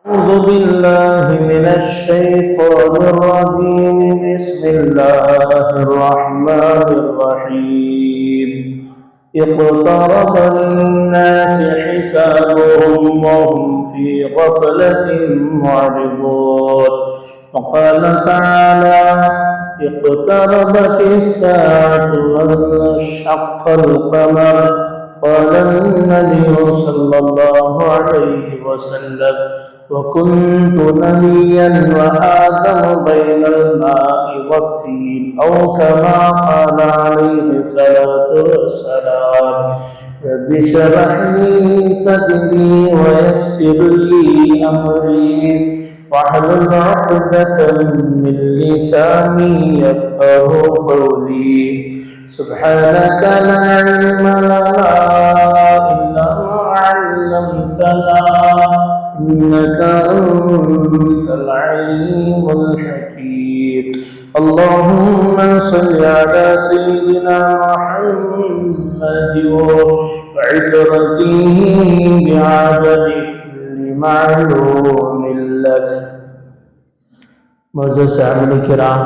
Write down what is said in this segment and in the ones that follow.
أعوذ بالله من الشيطان الرجيم. بسم الله الرحمن الرحيم. اقترب للناس حسابهم وهم في غفلة معرضون. وقال تعالى: اقتربت الساعة وانشق القمر. قال النبي صلى الله عليه وسلم: وكنت نبيا وآدم بين الماء والطين، أو كما قال عليه الصلاة والسلام. رب اشرح لي صدري ويسر لي أمري واحلل عقدة من لساني يفقهوا قولي. سبحانك لا علم لنا إلا ما علمتنا إنك أنت العليم الحكيم. اللهم صل على سيدنا محمد وعبرته بعدد كل معلوم لك. معزز سامعین کرام،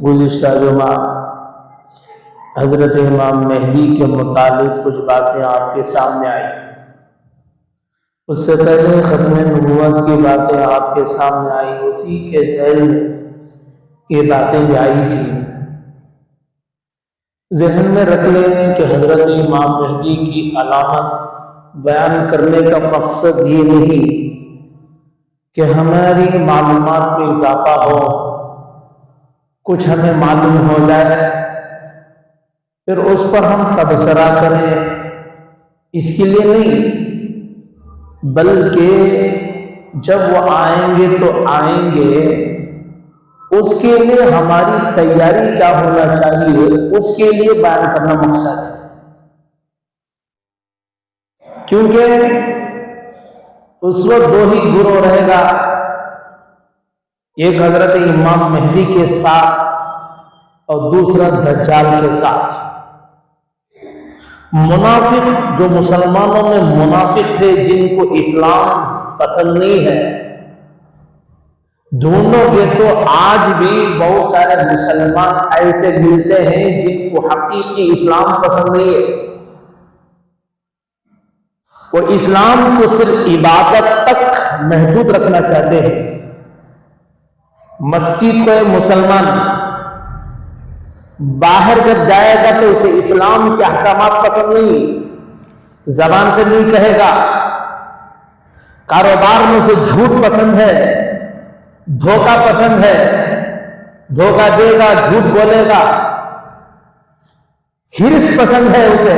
گزشتہ جمعہ حضرت امام مہدی کے متعلق کچھ باتیں آپ کے سامنے آئی. اس سے پہلے ختم نبوت کی باتیں آپ کے سامنے آئی. اسی کے ذیل میں یہ باتیں بھی آئی تھی. ذہن میں رکھ لیں کہ حضرت امام مہدی کی علامت بیان کرنے کا مقصد یہ نہیں کہ ہماری معلومات میں اضافہ ہو، کچھ ہمیں معلوم ہو جائے پھر اس پر ہم تبصرہ کریں، اس کے لیے نہیں، بلکہ جب وہ آئیں گے تو آئیں گے، اس کے لیے ہماری تیاری کیا ہونا چاہیے، اس کے لیے بیان کرنا مقصد ہے. کیونکہ اس وقت دو ہی گروہ رہے گا، ایک حضرت امام مہدی کے ساتھ اور دوسرا دجال کے ساتھ. منافق جو مسلمانوں میں منافق تھے، جن کو اسلام پسند نہیں ہے، ڈھونڈو گے تو آج بھی بہت سارے مسلمان ایسے ملتے ہیں جن کو حقیقی اسلام پسند نہیں ہے. وہ اسلام کو صرف عبادت تک محدود رکھنا چاہتے ہیں. مسجد کو مسلمان باہر جب جائے گا تو اسے اسلام کے احکامات پسند نہیں، زبان سے نہیں کہے گا. کاروبار میں اسے جھوٹ پسند ہے، دھوکہ پسند ہے، دھوکہ دے گا، جھوٹ بولے گا. ہرس پسند ہے اسے.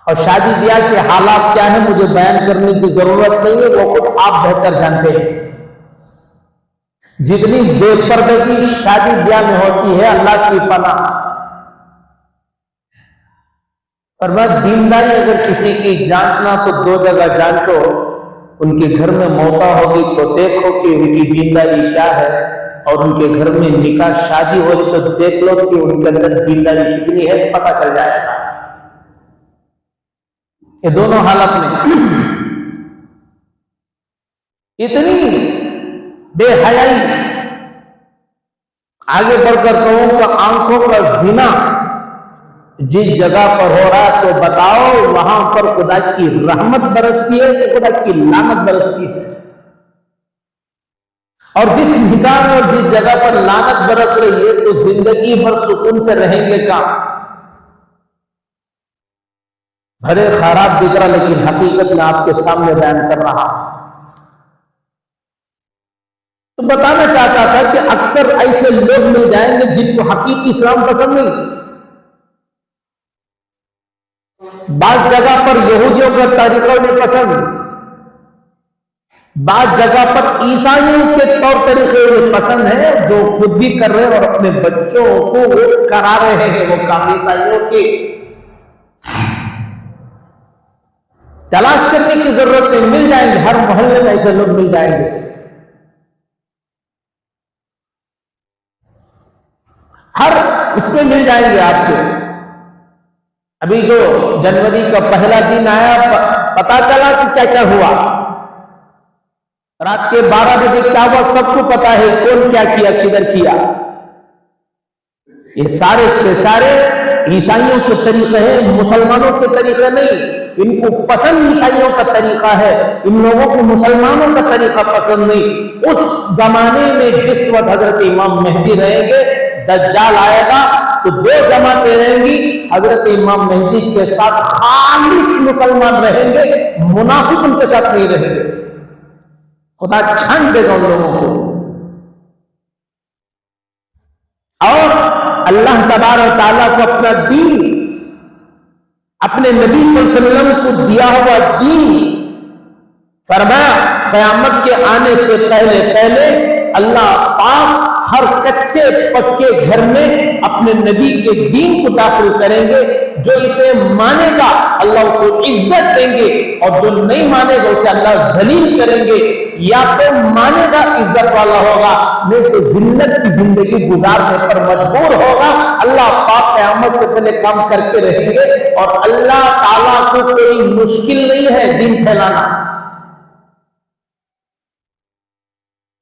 اور شادی بیاہ کے حالات کیا ہیں مجھے بیان کرنے کی ضرورت نہیں ہے، وہ خود آپ بہتر جانتے ہیں. جتنی بے پردگی شادی بیاہ میں ہوتی ہے، اللہ کی پناہ. فرمایا دینداری اگر کسی کی جانچنا تو دو جگہ جانچو. ان کے گھر میں موقع ہوگی تو دیکھو کہ ان کی دینداری کیا ہے، اور ان کے گھر میں نکاح شادی ہوگی تو دیکھ لو کہ ان کے اندر دینداری کتنی ہے، پتہ چل جائے گا. یہ دونوں حالت میں اتنی بے حیائی. آگے بڑھ کر کہوں کہ آنکھوں کا زنا جس جگہ پر ہو رہا ہے تو بتاؤ وہاں پر خدا کی رحمت برستی ہے کہ خدا کی لعنت برستی ہے؟ اور جس مکان اور جس جگہ پر لعنت برس رہی ہے تو زندگی بھر سکون سے رہیں گے کیا؟ بھلے خراب دکھ رہا لیکن حقیقت میں آپ کے سامنے بیان کر رہا. تو بتانا چاہتا تھا کہ اکثر ایسے لوگ مل جائیں گے جن کو حقیقی اسلام پسند نہیں. بعض جگہ پر یہودیوں کا طریقہ انہیں پسند، بعض جگہ پر عیسائیوں کے طور طریقے انہیں پسند ہے، جو خود بھی کر رہے ہیں اور اپنے بچوں کو وہ کرا رہے ہیں. وہ کام عیسائیوں کی تلاش کرنے کی ضرورت نہیں، مل جائیں گے. ہر محلے میں ایسے لوگ مل جائیں گے. ہر اس میں مل جائیں گے آپ کے. ابھی جو جنوری کا پہلا دن آیا پتا چلا کہ کیا کیا ہوا، رات کے 12 بجے کیا ہوا سب کو پتا ہے، کون کیا کیا، کدھر کیا۔ یہ سارے کے سارے عیسائیوں کے طریقے ہیں، مسلمانوں کے طریقے نہیں۔ ان کو پسند عیسائیوں کا طریقہ ہے، ان لوگوں کو مسلمانوں کا طریقہ پسند نہیں۔ اس زمانے میں جس وقت حضرت امام مہدی رہیں گے، دجال آئے گا تو دو جماعتیں رہیں گی، حضرت امام مہدی کے ساتھ خالص مسلمان رہیں گے، منافق ان کے ساتھ نہیں رہیں گے۔ خدا چھان دے گا ان لوگوں کو۔ اور اللہ تبارک و تعالیٰ کو اپنا دین، اپنے نبی صلی اللہ علیہ وسلم کو دیا ہوا دین، فرمایا قیامت کے آنے سے پہلے پہلے اللہ پاک ہر کچے پکے گھر میں اپنے نبی کے دین کو داخل کریں گے۔ جو اسے مانے گا اللہ اسے عزت دیں گے، اور جو نہیں مانے گا اسے اللہ ذلیل کریں گے۔ یا تو مانے گا عزت والا ہوگا، نہیں تو ذلت کی زندگی گزارنے پر مجبور ہوگا۔ اللہ پاک قیامت سے پہلے کام کر کے رہیں گے، اور اللہ تعالیٰ کو کوئی مشکل نہیں ہے دین پھیلانا۔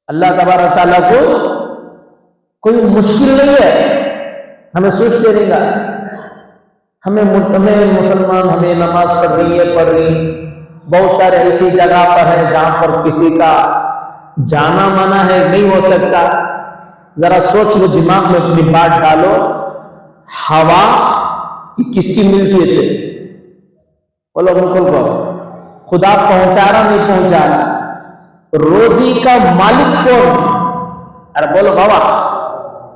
اللہ تبارک تعالیٰ کو کوئی مشکل نہیں ہے۔ ہمیں سوچتے رہے گا، ہمیں مسلمان، ہمیں نماز پڑھ رہی، بہت سارے ایسی جگہ پر ہے جہاں پر کسی کا جانا منع ہے، نہیں ہو سکتا۔ ذرا سوچ لو، دماغ میں اپنی بات ڈالو، ہوا کس کی ملتی ہے؟ بولو بالکل کو خدا پہنچا رہا نہیں پہنچا رہا؟ روزی کا مالک کون؟ ارے بولو بابا،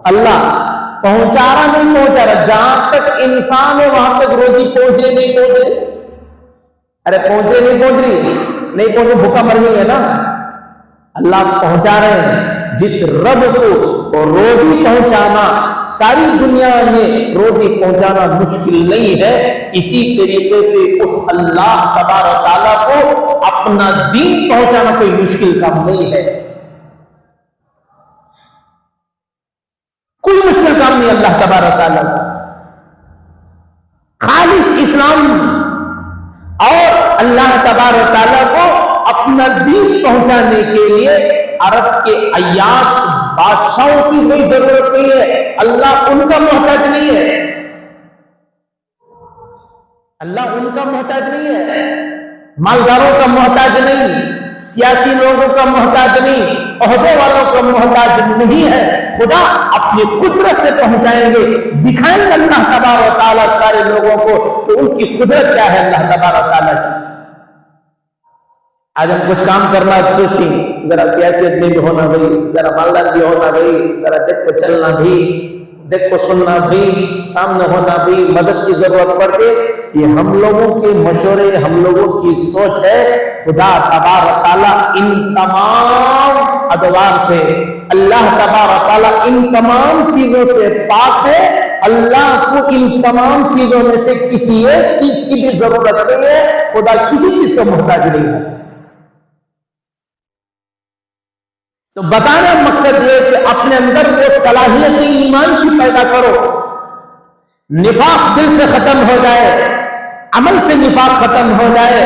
اللہ پہنچا رہا نہیں پہنچا رہا؟ جہاں تک انسان ہے وہاں تک روزی پہنچے نہیں پہنچے؟ ارے پہنچے نہیں پہنچ رہی، نہیں پہنچے بھوکا مر گئی ہے نا۔ اللہ پہنچا رہے ہیں، جس رب کو روزی پہنچانا ساری دنیا میں روزی پہنچانا مشکل نہیں ہے، اسی طریقے سے اس اللہ تبارک تعالیٰ کو اپنا دین پہنچانا کوئی مشکل کام نہیں ہے، کوئی مشکل کام نہیں اللہ تبارک تعالیٰ کو۔ خالص اسلام اور اللہ تبارک تعالیٰ کو اپنا دین پہنچانے کے لیے عرب کے عیاش بادشاہوں کی کوئی ضرورت نہیں ہے۔ اللہ ان کا محتاج نہیں ہے، اللہ ان کا محتاج نہیں ہے، مالداروں کا محتاج نہیں، سیاسی لوگوں کا محتاج نہیں، عہدے والوں کا محتاج نہیں ہے۔ خدا اپنی قدرت سے پہنچائیں گے، دکھائیں گے اللہ تبارک و تعالیٰ سارے لوگوں کو کہ ان کی قدرت کیا ہے اللہ تبارک و تعالیٰ کی۔ آج ہم کچھ کام کرنا سوچتے ہیں، ذرا سیاست میں بھی ہونا بھائی، ذرا مالدار بھی ہونا بھائی، ذرا دیکھ کو چلنا بھی، دیکھ کو سننا بھی، سامنے ہونا بھی، مدد کی ضرورت پڑتے، یہ ہم لوگوں کے مشورے، ہم لوگوں کی سوچ ہے۔ خدا تبارک تعالیٰ ان تمام ادوار سے، اللہ تبارک تعالیٰ ان تمام چیزوں سے پاک ہے۔ اللہ کو ان تمام چیزوں میں سے کسی ایک چیز کی بھی ضرورت نہیں ہے، خدا کسی چیز کا محتاج نہیں ہے۔ تو بتانا مقصد یہ کہ اپنے اندر وہ صلاحیت ایمان کی پیدا کرو، نفاق دل سے ختم ہو جائے، عمل سے نفاق ختم ہو جائے،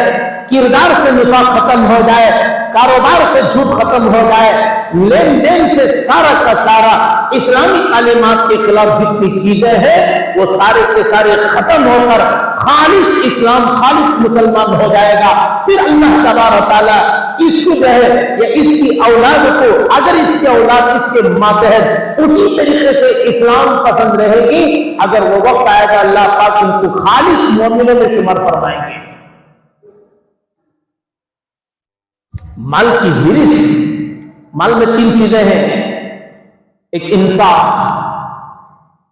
کردار سے نفاق ختم ہو جائے، کاروبار سے جھوٹ ختم ہو جائے، لین دین سے سارا کا سارا اسلامی تعلیمات کے خلاف جتنی چیزیں ہیں وہ سارے کے سارے ختم ہو کر خالص اسلام، خالص مسلمان ہو جائے گا۔ پھر اللہ تبارک تعالیٰ اس کو جو ہے یا اس کی اولاد کو، اگر اس کی اولاد اس کے ماتحت اسی طریقے سے اسلام پسند رہے گی، اگر وہ وقت آئے گا اللہ پاک ان کو خالص مومنوں میں شمار فرمائیں گے۔ مال کی ہرس، مال میں تین چیزیں ہیں، ایک انصاف،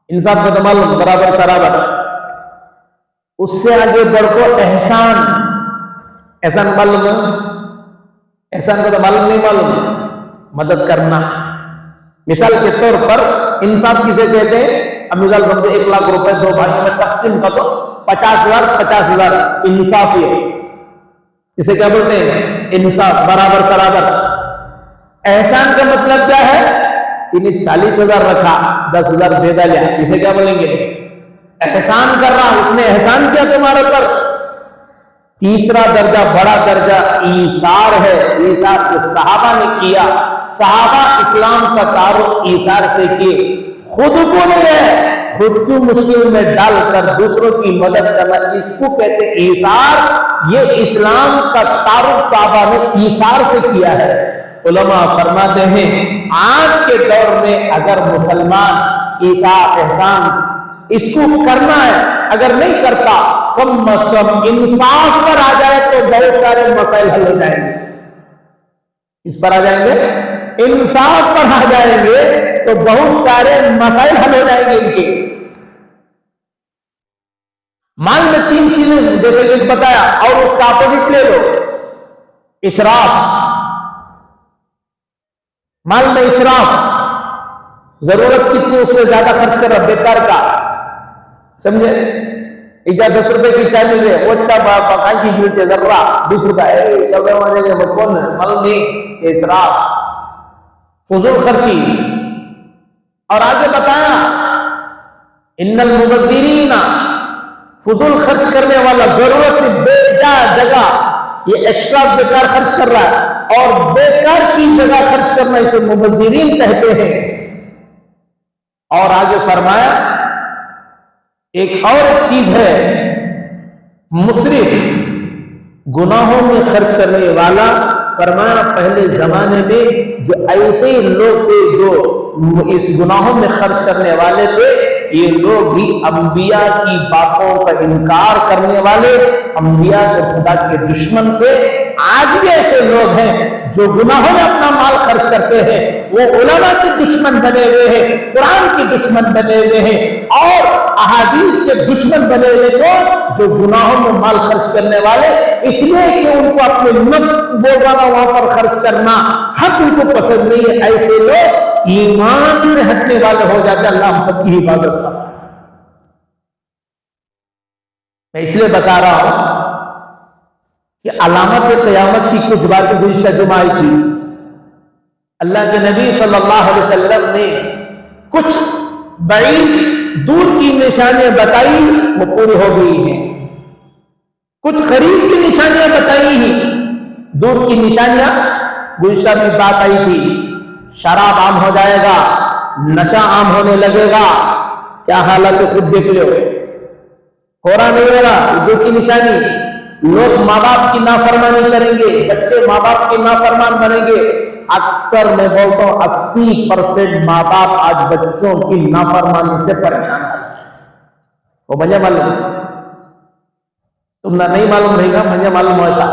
انصاف کا تو معلوم برابر سرابر، اس سے آگے بڑھ کو احسان، احسان معلوم ہے، احسان کا تو معلوم نہیں معلوم، مدد کرنا۔ مثال کے طور پر انصاف کسے کہتے ہیں؟ اب مثال سمجھو 1 لاکھ روپے دو بھائی میں تقسیم کر دو، 50,000 50,000، انصاف یہ اسے کیا بولتے ہیں؟ انصاف، برابر سرابر۔ احسان کا مطلب کیا ہے؟ انہیں 40,000 رکھا، 10,000 دے دیا، اسے کیا بولیں گے؟ احسان کر رہا، اس نے احسان کیا تمہارے پر، تیسرا درجہ بڑا درجہ ایثار ہے، ایثار جو صحابہ نے کیا، صحابہ اسلام کا تعارف ایثار سے کیے، خود کو نہیں ہے، خود کو مشکل میں ڈال کر دوسروں کی مدد کرنا، اس کو کہتے ہیں ایثار۔ یہ اسلام کا تعارف صحابہ نے ایثار سے کیا ہے۔ علماء فرماتے ہیں آج کے دور میں اگر مسلمان ایثار احسان اس کو کرنا ہے، اگر نہیں کرتا، کم از کم انصاف پر آ جائے تو بہت سارے مسائل حل ہو جائیں گے۔ اس پر آ جائیں گے، انصاف پر آ جائیں گے تو بہت سارے مسائل حل ہو جائیں گے ان کے۔ مال میں 3 چیزیں جیسے کہ بتایا، اور اس کا اپوزٹ لے لو، اسراف۔ مال میں اسراف، ضرورت کتنی اس سے زیادہ خرچ کر رہا، بیکار کا، سمجھے؟ 10 روپے کی چائے مل رہی ہے، وہ پکائی کی ملتی ہے ذرا 20 روپے، کون معلوم نہیں، اسراف، فضول خرچی۔ اور آگے بتایا ان المبذرین، فضول خرچ کرنے والا، ضرورت بے جا جگہ یہ ایکسٹرا بیکار خرچ کر رہا ہے، اور بیکار کی جگہ خرچ کرنا اسے مبذرین کہتے ہیں۔ اور آگے فرمایا ایک اور چیز ہے، مسرف، گناہوں میں خرچ کرنے والا۔ فرمایا پہلے زمانے میں جو ایسے لوگ تھے جو اس گناہوں میں خرچ کرنے والے تھے، یہ لوگ بھی انبیاء کی باتوں کا انکار کرنے والے، انبیاء کے خدا کے دشمن تھے۔ آج بھی ایسے لوگ ہیں جو گناہوں میں اپنا مال خرچ کرتے ہیں، وہ علماء کے دشمن بنے ہوئے ہیں، قرآن کے دشمن بنے ہوئے ہیں، اور احادیث کے دشمن بنے ہوئے لوگ جو گناہوں میں مال خرچ کرنے والے، اس لیے کہ ان کو اپنے نفس بولوانا وہاں پر خرچ کرنا حق ان کو پسند نہیں ہے۔ ایسے لوگ ایمان سے ہٹنے والے ہو جاتے ہیں۔ اللہ ہم سب کی حفاظت کرے۔ میں اس لیے بتا رہا ہوں کہ علامت قیامت کی کچھ باتیں گزشتہ جمعہ آئی تھی، اللہ کے نبی صلی اللہ علیہ وسلم نے کچھ بعید دور کی نشانیاں بتائی، وہ پوری ہو گئی ہیں۔ کچھ قریب کی نشانیاں بتائی ہیں، دور کی نشانیاں گزشتہ میں بات آئی تھی۔ شراب عام ہو جائے گا، نشہ عام ہونے لگے گا، کیا حالت ہے خود دیکھ لو، ہو رہا نہیں ہو رہا، دور کی نشانی۔ لوگ ماں باپ کی نافرمانی کریں گے، بچے ماں باپ کی نافرمان بنیں گے۔ اکثر میں بولتا ہوں 80% ماں باپ آج بچوں کی نافرمانی سے پریشان ہیں۔ وہ مجھے معلوم، تم نہ نہیں معلوم رہے گا، مجھے معلوم ہوتا۔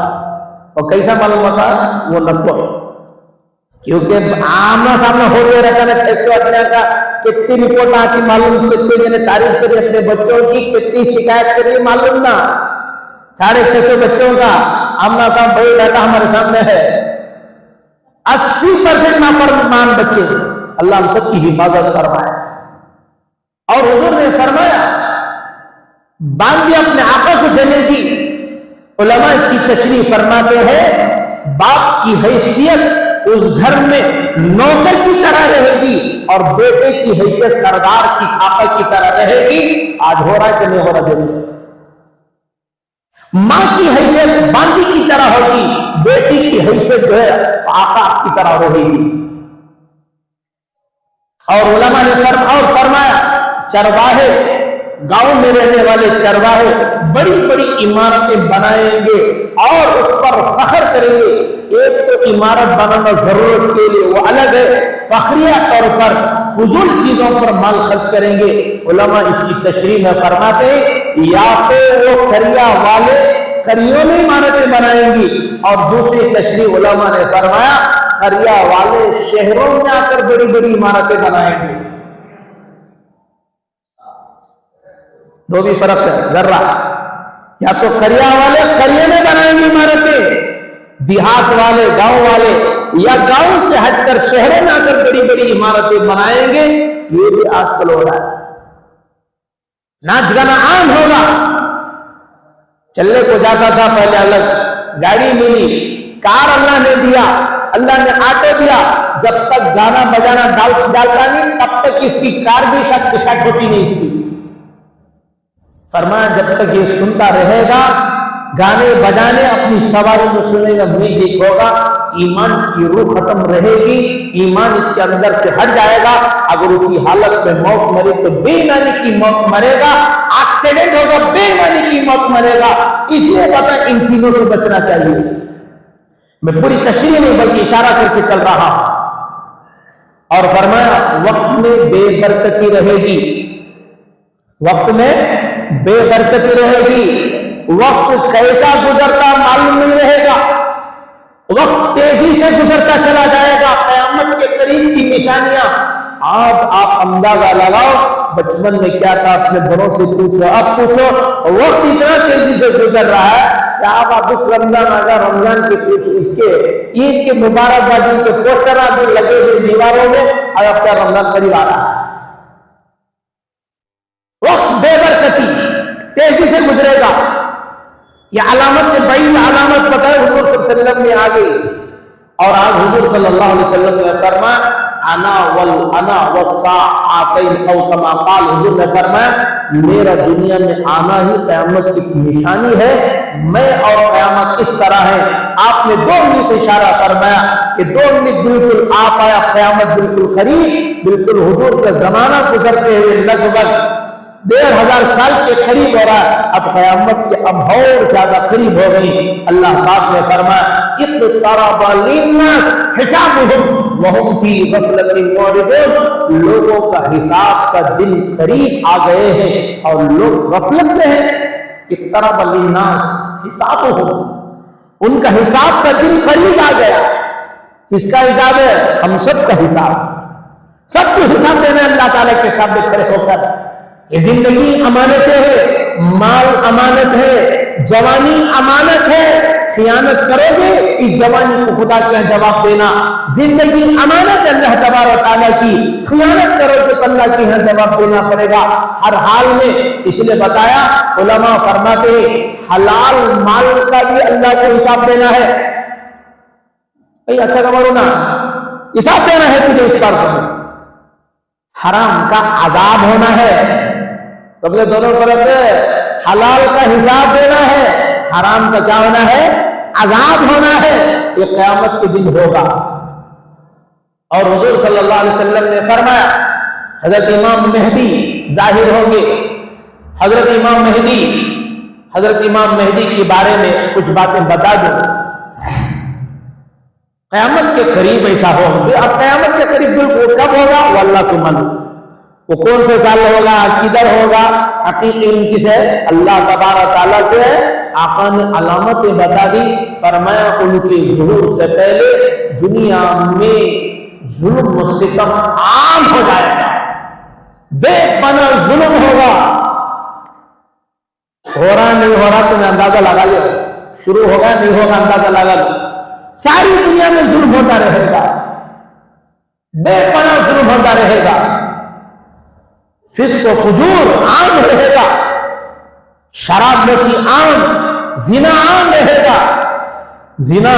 اور کیسا معلوم ہوتا؟ وہ نبو، کیونکہ آمنا سامنا ہو گیا رہتا نا 600 کا، کتنی رپورٹ آتی معلوم، کتنے جنے تعریف کری اپنے بچوں کی، کتنی شکایت کری معلوم نا۔ 650 بچوں کا آمنا سامنا ہو رہتا ہمارے سامنے ہے۔ 80% نافرمان بچے، اللہ ہم سب کی حفاظت فرمائے۔ اور حضور نے فرمایا باندھی اپنے آقا کو جنے کی۔ علماء اس کی تشریح فرماتے ہیں باپ کی حیثیت اس گھر میں نوکر کی طرح رہے گی، اور بیٹے کی حیثیت سردار کی آقا کی طرح رہے گی۔ آج ہو رہا ہے کہ نہیں ہو رہا جنہیں؟ ماں کی حیثیت باندھی کی طرح ہوگی، بیٹی کی حیثیت جو ہے آقا کی طرح رہے گی۔ اور علماء نے فرمایا چرواہے، گاؤں میں رہنے والے چرواہے بڑی بڑی عمارتیں بنائیں گے اور اس پر فخر کریں گے۔ ایک تو عمارت بنانا ضرورت کے لیے وہ الگ ہے، فخریہ طور پر فضول چیزوں پر مال خرچ کریں گے۔ علماء اس کی تشریح میں فرماتے ہیں یا تو وہ کریا والے کریوں میں عمارتیں بنائیں گی، اور دوسری تشریح علماء نے فرمایا کریا والے شہروں میں آ کر بڑی بڑی عمارتیں بنائیں گے۔ دو بھی فرق ہے ذرا، یا تو کریا والے کریے میں بنائیں گے عمارتیں، دیہات والے گاؤں والے یا گاؤں سے ہٹ کر شہروں میں آ کر بڑی بڑی عمارتیں بنائیں گے۔ یہ بھی آج کل ہو رہا ہے، ناچ گانا عام ہوگا۔ چلنے کو جاتا تھا پہلے الگ گاڑی ملی، کار اللہ نے دیا، اللہ نے آٹو دیا، جب تک گانا بجانا ڈالتا نہیں تب تک اس کی کار بھی شک ہوتی نہیں تھی۔ فرمایا جب تک یہ سنتا رہے گا گانے بجانے اپنی سواری میں سنے گا، میوزک ہوگا، ایمان کی روح ختم رہے گی، ایمان اس کے اندر سے ہٹ جائے گا۔ اگر اسی حالت میں موت مرے تو بے ایمانی کی موت مرے گا، ایکسیڈنٹ ہوگا بے ایمانی کی موت مرے گا۔ اس لیے پتہ ان چیزوں سے بچنا چاہیے۔ میں پوری تشریح نہیں بلکہ اشارہ کر کے چل رہا ہوں۔ اور فرمایا وقت میں بے برکتی رہے گی، وقت میں بے برکتی رہے گی، وقت کیسا گزرتا معلوم نہیں رہے گا، وقت تیزی سے گزرتا چلا جائے گا۔ قیامت کے قریب کی نشانیاں آج آپ اندازہ لگاؤ، بچپن میں کیا تھا اپنے بڑوں سے پوچھو، اب پوچھو، وقت اتنا تیزی سے گزر رہا ہے کہ آپ رمضان آ گیا، رمضان کے خوش اس کے عید کے مبارکبادی کے پوسٹر آدمی لگے ہوئے دیواروں میں، اور اب کیا رمضان قریب آ رہا ہے۔ وقت بے برکتی تیزی سے گزرے گا، یہ علامت سے بڑی علامت بتائے حضور صلی اللہ علیہ وسلم نے آگے، اور آج حضور صلی اللہ علیہ وسلم نے فرمایا انا والساعتین او کما قال، حضور نے فرمایا میرا دنیا میں آنا ہی قیامت کی نشانی ہے، میں اور قیامت اس طرح ہے۔ آپ نے 2 منٹ سے اشارہ فرمایا کہ 2 منٹ بالکل آپ آیا، قیامت بالکل قریب، بالکل حضور کا زمانہ گزرتے ہوئے لگ بھگ 1500 سال کے قریب ہو رہا ہے، اب قیامت کے اب اور زیادہ قریب ہو گئی۔ اللہ پاک نے فرمایا اقترب للناس حسابهم وهم في غفلة معرضون، لوگوں کا حساب کا دن قریب آ گئے ہیں اور لوگ غفلت میں ہیں۔ اقترب للناس حسابهم، ان کا حساب کا دن قریب آ گیا۔ کس کا حساب ہے؟ ہم سب کا حساب، سب کو حساب دینا اللہ تعالیٰ کے سامنے کھڑے ہو کر۔ یہ زندگی امانتیں ہے، مال امانت ہے، جوانی امانت ہے، خیانت کرو گے اس جوانی کو خدا کے یہاں جواب دینا۔ زندگی امانت ہے اللہ تبارک و تعالیٰ کی، خیانت کرو گے تو اللہ کے یہاں جواب دینا پڑے گا ہر حال میں۔ اس لیے بتایا علماء فرماتے ہیں حلال مال کا بھی اللہ کو حساب دینا ہے۔ اچھا کمارو نا، حساب دینا ہے تجھے اس پر، حرام کا عذاب ہونا ہے، تب یہ دونوں طرف سے حلال کا حساب دینا ہے، حرام کا کیا ہونا ہے؟ عذاب ہونا ہے۔ یہ قیامت کے دن ہوگا۔ اور حضور صلی اللہ علیہ وسلم نے فرمایا حضرت امام مہدی ظاہر ہوں گے۔ حضرت امام مہدی کے بارے میں کچھ باتیں بتا دوں۔ قیامت کے قریب ایسا ہوگا، اب قیامت کے قریب بالکل کب ہوگا وہ اللہ کو معلوم، وہ کون سے سال ہوگا، کدھر ہوگا، حقیقی ان کس ہے؟ اللہ تبارک تعالیٰ کے ہے۔ آقا نے علامتیں بتا دی، فرمایا ان کے ظہور سے پہلے دنیا میں ظلم و ستم عام ہو جائے گا، بے پناہ ظلم ہوگا۔ ہو رہا نہیں ہو رہا تمہیں اندازہ لگا لو، شروع ہوگا نہیں ہوگا اندازہ لگا لو، ساری دنیا میں ظلم ہوتا رہے گا، بے پناہ ظلم ہوتا رہے گا، فسق و فجور عام رہے گا، شراب نوشی عام، زنا عام رہے گا۔ زنا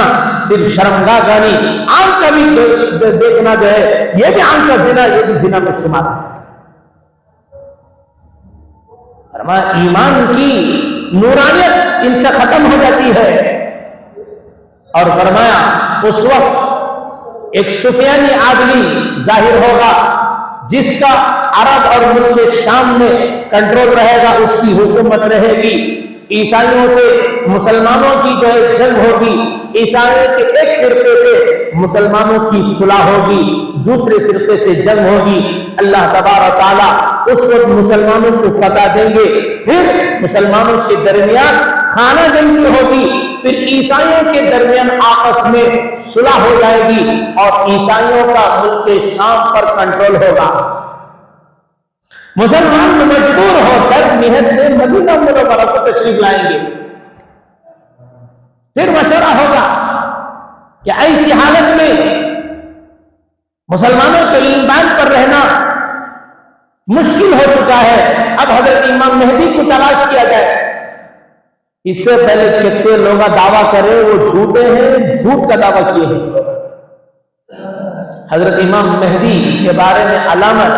صرف شرمگاہ گانی عام کا بھی دیکھنا جو ہے، یہ بھی عام کا زنا، یہ بھی زنا میں شمار ہے۔ فرمایا ایمان کی نورانیت ان سے ختم ہو جاتی ہے۔ اور فرمایا اس وقت ایک سفیانی آدمی ظاہر ہوگا جس کا عرب اور ملک شام میں کنٹرول رہے گا، اس کی حکومت رہے گی۔ عیسائیوں سے مسلمانوں کی جو ہے جنگ ہوگی، عیسائیوں کے ایک فرقے سے مسلمانوں کی صلح ہوگی، دوسرے فرقے سے جنگ ہوگی۔ اللہ تبارک تعالیٰ اس وقت مسلمانوں کو فتح دیں گے، پھر مسلمانوں کے درمیان خانہ جنگی ہوگی، پھر عیسائیوں کے درمیان آپس میں صلح ہو جائے گی اور عیسائیوں کا ملک شام پر کنٹرول ہوگا۔ مسلمان مجبور ہو کر محنت میں مدینہ منورہ کو تشریف لائیں گے، پھر مشورہ ہوگا کہ ایسی حالت میں مسلمانوں کے ایمان پر رہنا مشکل ہو چکا ہے، اب حضرت امام مہدی کو تلاش کیا جائے۔ اس سے پہلے کتنے لوگ دعویٰ کرے وہ جھوٹے ہیں، جھوٹ کا دعویٰ کیے ہیں۔ حضرت امام مہدی کے بارے میں علامت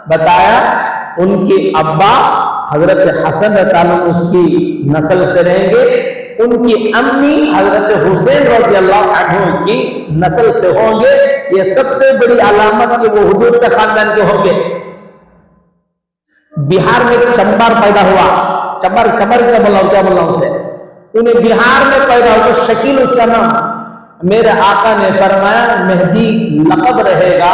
بتایا، ان کے ابا حضرت حسن تعالیٰ اس کی نسل سے رہیں گے، ان کی امی حضرت حسین رضی اللہ عنہ کی نسل سے ہوں گے. یہ سب سے بڑی علامت کہ وہ حضور کے خاندان کے ہوں گے. بہار میں چمبر پیدا ہوا, چمبر کیا بولا اسے, انہیں بہار میں پیدا ہوا, شکیل اس کا نام. میرے آقا نے فرمایا مہدی لقب رہے گا,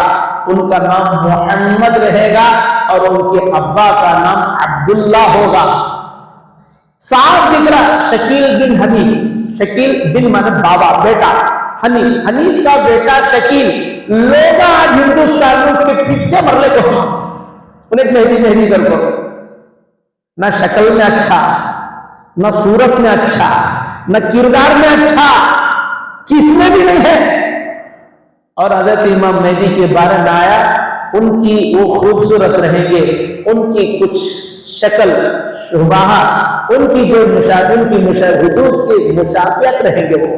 ان کا نام محمد رہے گا, اور ان کے ابا کا نام عبداللہ ہوگا. صاف دکھ رہا شکیل بن حنیف, شکیل بن مانا بابا, بیٹا حنیف, حنیف کا بیٹا شکیل. لوگ آج ہندوستان میں اس کے پیچھے مرلے کو انہیں مہدی کر کو, نہ شکل میں اچھا, نہ صورت میں اچھا, نہ کردار میں اچھا, کس میں بھی نہیں ہے. اور حضرت امام مہدی کے بارے میں آیا ان کی وہ خوبصورت رہیں گے, ان کی کچھ شکل شبہ, ان کی جو حضور کی مشابہت رہیں گے, وہ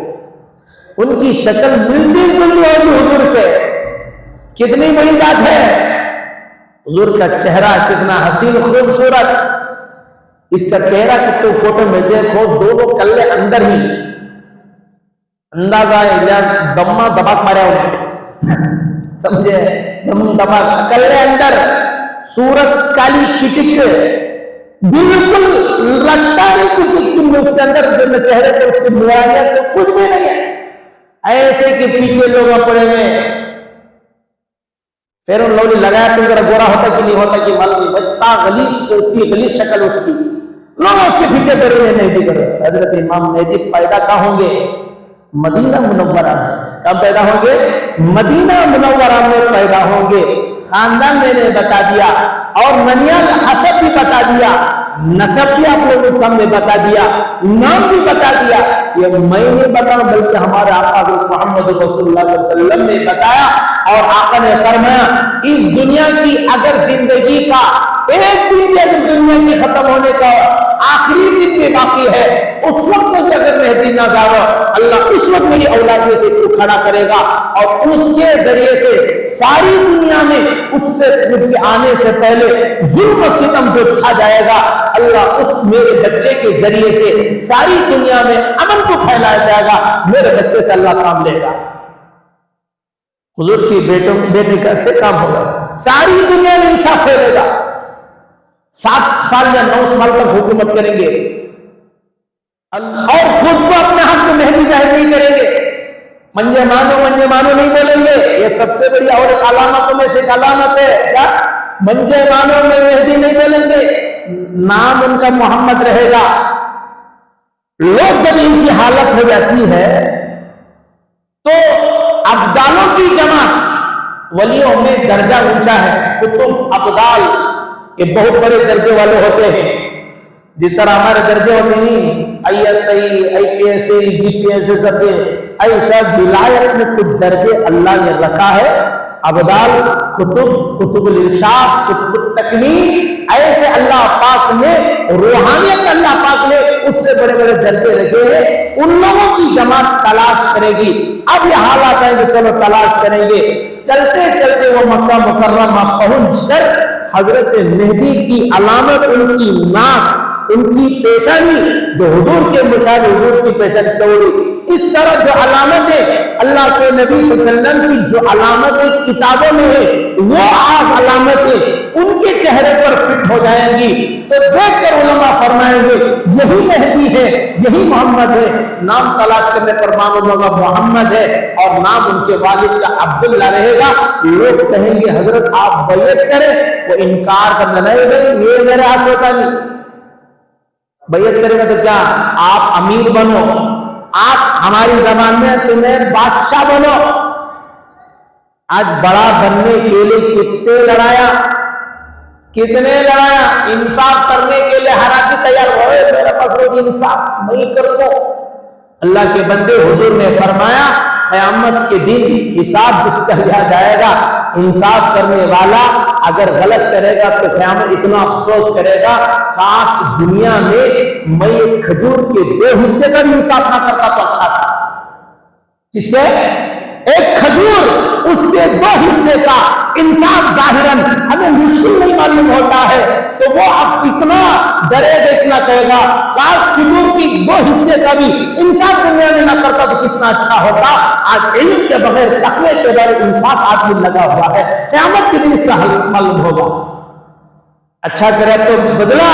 ان کی شکل ملتی جلتی ہوگی حضور سے. کتنی بڑی بات ہے, حضور کا چہرہ کتنا حسین خوبصورت, اس کا چہرہ کتنے فوٹو میں دیکھو, دونوں کلے اندر ہی, اندازہ ہے دمہ دباک مارا ہوئے, سمجھے, دم دباک کلے اندر, صورت کالی کٹک, بالکل لگتا ہے کچھ اس کے اندر جو چہرے پہ اس کی نورانیت تو کچھ بھی نہیں ہے. ایسے کہ پیچھے لوگ پڑے ہوئے پھر ان لوگوں نے لگایا, تم ذرا گورا ہوتا کہ نہیں ہوتا کہ معلوم نہیں, بتا غلیظ شکل اس کی, لوگ اس کے پیچھے پڑے ہوئے نہیں کرے. حضرت امام مہدی پیدا کہاں ہوں گے؟ مدینہ منورہ میں. کب پیدا ہوں گے؟ مدینہ منورہ میں پیدا ہوں گے. خاندان میں نے بتا دیا, اور منیال حسب بھی بتا دیا, نسب بھی آپ لوگوں کے سامنے بتا دیا, نام بھی بتا دیا. یہ میں نہیں بتاؤں بلکہ ہمارے آقا محمد رسول اللہ صلی اللہ علیہ وسلم نے بتایا. اور آقا نے فرمایا اس دنیا کی اگر زندگی کا ایک دن بھی اگر دنیا کی ختم ہونے کا آخری دن بھی باقی ہے, اس وقت تک اگر مہدی نہ لاؤ, اللہ اس وقت میری اولاد میں سے کو کھڑا کرے گا, اور اس کے ذریعے سے ساری دنیا میں اس سے آنے سے پہلے ظلم و ستم جو چھا جائے گا, اللہ اس میرے بچے کے ذریعے سے ساری دنیا میں امن کو پھیلایا جائے گا. میرے بچے سے اللہ کام لے گا. حضور کی بیٹی کا سے کام ہوگا, ساری دنیا میں انصاف پھیلے گا. 7 سال یا 9 سال تک حکومت کریں گے, اور خود کو اپنے ہاتھ میں مہدی ظاہر نہیں کریں گے. منجے مانو نہیں بولیں گے. یہ سب سے بڑی اور علامتوں میں سے ایک علامت ہے. کیا منجے مانو میں مہدی نہیں بولیں گے, نام ان کا محمد رہے گا. لوگ جب ایسی حالت ہو جاتی ہے تو ابدالوں کی جماعت, ولیوں میں درجہ اونچا ہے. کتب ابدال یہ بہت بڑے درجے والے ہوتے ہیں, جس طرح ہمارے درجے ہوتے ہیں ISI, IPS, GPS, سب ایسا ولایت میں کچھ درجے اللہ نے رکھا ہے. ابدال, کتب الارشاد, کتب التکمیل, ایسے اللہ پاک نے روحانیت, اللہ پاک نے اس سے بڑے بڑے درجے رکھے ہیں. ان لوگوں کی جماعت تلاش کرے گی. اب یہ حالات ہے کہ چلو تلاش کریں گے. چلتے چلتے وہ مکہ مکرمہ پہنچ کر حضرت مہدی کی علامت, ان کی ناک, ان کی پیشانی جو حضور کے مشابہ, حضور کی پیشانی چوڑی, اس طرح جو علامتیں اللہ کے نبی صلی اللہ علیہ وسلم کی جو علامتیں کتابوں میں ہیں, وہ آج علامتیں ان کے چہرے پر فٹ ہو جائیں گی. تو دیکھ کر علماء فرمائیں گے یہی مہدی ہے, یہی محمد ہے. نام تلاش کرنے پر معلوم ہوگا محمد ہے, اور نام ان کے والد کا عبداللہ رہے گا. لوگ کہیں گے حضرت آپ بیعت کریں, وہ انکار کرنا نہیں, بھائی یہ میرے ہاتھ ہوتا نہیں. بیعت کرے گا تو کیا آپ امیر بنو, آپ ہماری زبان میں تمہیں بادشاہ بنو. آج بڑا بننے کے لیے کتنے لڑایا, انصاف کرنے کے لیے ہر آدمی تیار ہوئے, میرے پاس روز انصاف نہیں کرتا. اللہ کے بندے, حضور نے فرمایا قیامت کے دن حساب جس کا لیا جائے گا, انصاف کرنے والا اگر غلط کرے گا تو قیامت اتنا افسوس کرے گا, کاش دنیا میں میں ایک کھجور کے 2 حصے کا بھی انصاف نہ کرتا تو اچھا تھا. جس کے ایک کھجور, اس کے دو حصے کا انصاف ظاہراً ہمیں مشکل نہیں معلوم ہوتا ہے تو وہ اب اتنا ڈرے دیکھنا کہے گا کاش کھجور کی دو حصے کا بھی انصاف دنیا میں نہ کرتا تو کتنا اچھا ہوتا. آج علم کے بغیر تقوی کے بغیر انصاف آدمی لگا ہوا ہے. قیامت کے دن اس کا حل معلوم ہوگا. اچھا کرے تو بدلا,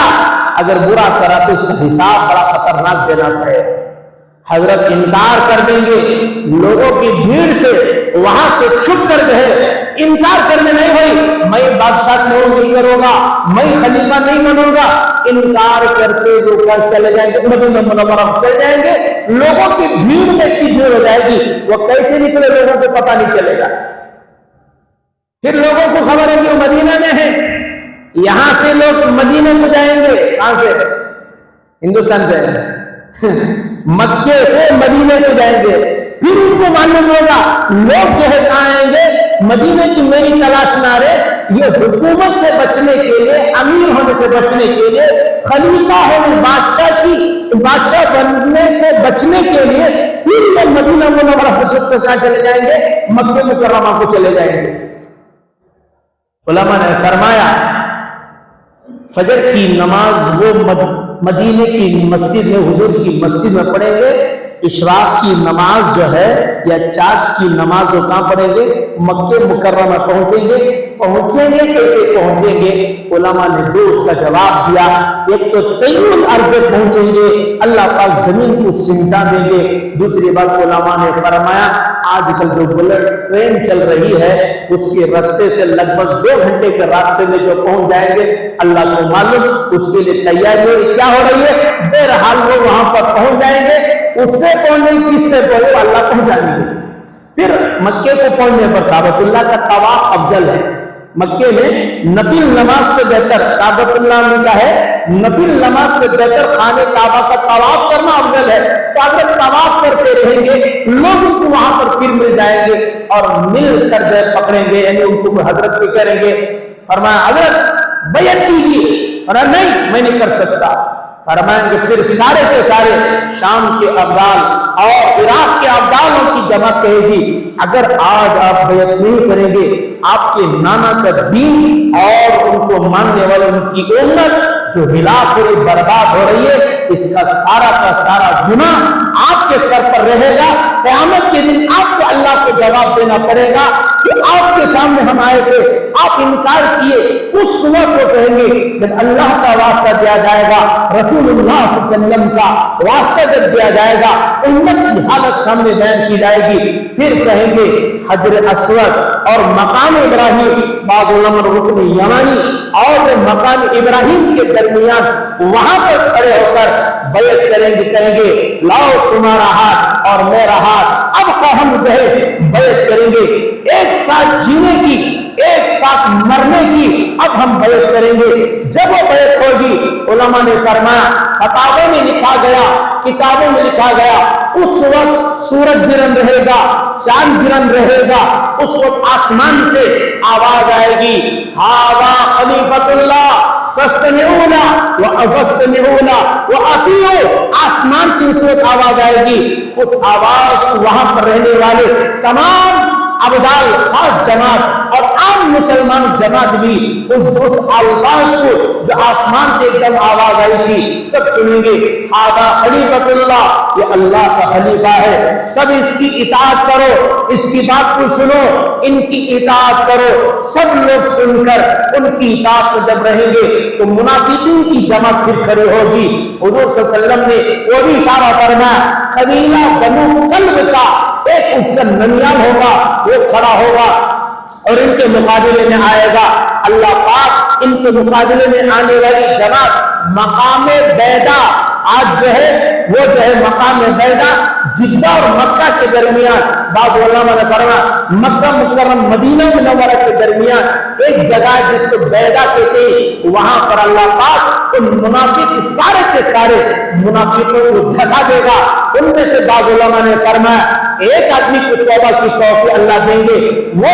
اگر برا کرا تو اس کا حساب بڑا خطرناک دینا پڑے. حضرت انکار کر دیں گے لوگوں کی بھیڑ سے, وہاں سے چھپ کر گئے, انکار کرنے نہیں ہوئی میں بادشاہ نہیں کروں گا, میں خلیفہ نہیں بنوں گا. انکار کرتے جو کر چلے جائیں گے, مدینہ منورہ چلے جائیں گے, لوگوں کی بھیڑ میں اتنی بھیڑ ہو جائے گی وہ کیسے نکلے لوگوں کو پتہ نہیں چلے گا. پھر لوگوں کو خبر ہے کہ وہ مدینہ میں ہے, یہاں سے لوگ مدینہ کو جائیں گے, کہاں سے؟ ہندوستان سے, مکے سے مدینے کو جائیں گے. پھر ان کو معلوم ہوگا لوگ جو ہے کہاں آئیں گے, مدینے کی میری تلاش نہ رہے, یہ حکومت سے بچنے کے لیے, امیر ہونے سے بچنے کے لیے, خلیفہ ہونے, بادشاہ بننے سے بچنے کے لیے پھر یہ مدینہ منورہ سے چھپ کر کہاں چلے جائیں گے, مکے مکرمہ کو چلے جائیں گے. علماء نے فرمایا فجر کی نماز وہ مدینے کی مسجد میں, حضور کی مسجد میں پڑھیں گے. اشراق کی نماز جو ہے یا چاش کی نماز جو کہاں پڑھیں گے, مکے مکرمہ پہنچیں گے. پہنچیں گے کیسے پہنچیں گے؟ علماء نے دو اس کا جواب دیا. ایک تو طیل ارض پہنچیں گے, اللہ پاک زمین کو سمٹا دیں گے. دوسری بات علماء نے فرمایا آج کل جو بلٹ ٹرین چل رہی ہے اس کے راستے سے لگ بھگ 2 گھنٹے کے راستے میں جو پہنچ جائیں گے, اللہ کو معلوم اس کے لیے تیاری کیا ہو رہی ہے. بہرحال وہ وہاں پر پہنچ جائیں گے. اس سے پہنچنے کس سے پہلے اللہ پہنچائیں گے. پھر مکے کو پہنچنے پر کعبۃ اللہ کا طواف افضل ہے. مکے میں نفل نماز سے بہتر, کعبۃ اللہ میں کا ہے نفل نماز سے بہتر خانہ کعبہ کا طواف کرنا افضل ہے. تو اگر طواف کرتے رہیں گے لوگ ان کو وہاں پر پھر مل جائیں گے اور مل کر پکڑیں گے, یعنی ان کو حضرت بھی کریں گے. فرمایا حضرت بیعت کیجیے, اور نہیں میں نہیں کر سکتا. فرمائیں گے پھر سارے کے سارے شام کے ابدال اور عراق کے ابدالوں کی جماعت کہے گی اگر آج آپ بیعت نہیں کریں گے, آپ کے نانا کا دین اور ان کو ماننے والے ان کی امت جو ہلاک ہو رہی, برباد ہو رہی ہے, اس کا سارا گناہ آپ کے سر پر رہے گا. قیامت کے دن آپ کو اللہ کو جواب دینا پڑے گا کہ آپ کے سامنے ہم آئے تھے, آپ انکار کیے. اس وقت وہ کہیں گے کہ اللہ کا واسطہ دیا جائے گا, رسول اللہ صلی اللہ علیہ وسلم کا واسطہ جب دیا جائے گا, امت کی حالت سامنے بیان کی جائے گی. پھر کہیں گے حجر اسود اور مقام ابراہیم, بعض علماء رکن یمانی اور مقام ابراہیم کے درمیان وہاں پر کھڑے ہو کر بیعت کریں گے, کہیں گے لاؤ تمہارا ہاتھ اور میرا ہاتھ, اب کا ہم جو ہے بیعت کریں گے. ایک ساتھ جینے کی, ایک ساتھ مرنے کی اب ہم بیعت کریں گے. جب وہ بیعت ہوگی, علماء نے فرمایا فتاوی میں لکھا گیا, کتابوں میں لکھا گیا, اس وقت سورج گرن رہے گا, چاند گرن رہے گا. اس وقت آسمان سے آواز آئے گی ہاذا خلیفۃ اللہ فاستمعونا واستمعونا واطیعوا. آسمان سے اس وقت آواز آئے گی, اس آواز وہاں پر رہنے والے تمام ابدال, خاص جماعت اور عام مسلمان جماعت بھی اس الفاظ کو جو آسمان سے ایک دم آواز آئی تھی سب سنیں گے ہذا خلیفۃ اللہ, یہ اللہ کا خلیفہ ہے, سب اس کی اطاعت کرو, اس کی بات کو سنو, ان کی اطاعت کرو. سب لوگ سن کر ان کی اطاعت میں جب رہیں گے تو منافقین کی جماعت پھر کھڑی ہوگی. حضور صلی اللہ علیہ وسلم نے وہ بھی اشارہ فرمایا قبیلہ بنو کلب کا ایک اس کا ننیال ہوگا, وہ کھڑا ہوگا اور ان کے مقابلے میں آئے گا. اللہ پاک ان کے مقابلے میں آنے والی جماعت مقام بیدا, آج جو ہے وہ جو ہے مقام بیدا جدہ اور مکہ کے درمیان, بعض علماء نے فرمایا مکہ مکرمہ مدینہ منورہ کے درمیان ایک جگہ جس کو بیدا کہتے ہیں, وہاں پر اللہ پاک ان منافق سارے کے سارے منافقوں کو دھسا دے گا. ان میں سے بعض علماء نے فرمایا ایک آدمی کو توبہ کی توفیق اللہ دیں گے, وہ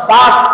7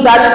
40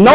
9